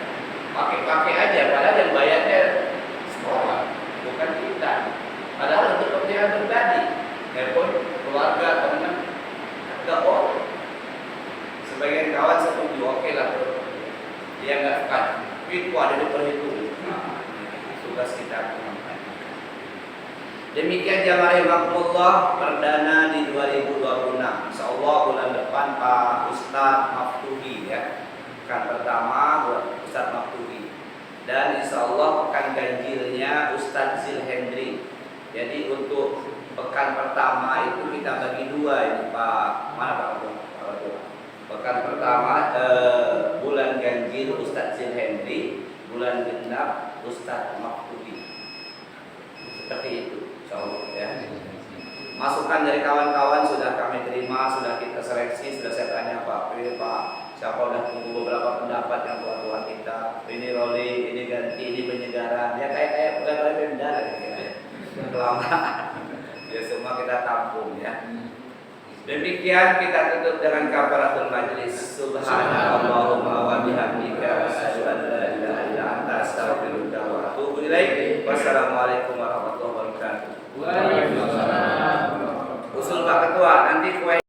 pakai aja, padahal yang bayarnya sekolah, bukan kita. Padahal untuk kepentingan pribadi, telepon keluarga, teman, nggak boleh. Sebagian kawan setuju, oke lah, dia nggak kan, itu ada di perhitungan. Tugas kita. Demikian jamaah rahimakumullah, perdana di 2026. Insyaallah bulan depan Pak Ustadz Maftuhi ya. Pekan pertama buat Ustadz Maftuhi. Dan insyaallah pekan ganjilnya Ustadz Zilhendri. Jadi untuk pekan pertama itu kita bagi 2 ini Pak. Mana Pak? Pekan pertama bulan ganjil Ustadz Zilhendri, bulan genap Ustadz Maftuhi. Seperti itu. Ya. Masukan dari kawan-kawan sudah kami terima, sudah kita seleksi, sudah saya tanya Pak siapa udah tunggu beberapa pendapat yang buat kita. Ini rolling, ini ganti, ini penyegaran. Ya kayak pegawai Pemda lah kira-kira. Kelamaan. Ya semua kita tampung ya. Demikian kita tutup dengan kafaratul majlis. Subhanallahumma wa bihamdika asyhadu an la ilaha illa anta astaghfiruka wa atubu ilaik. Wassalamualaikum warahmatullahi wabarakatuh. Waalaikumsalam. tua, nanti kue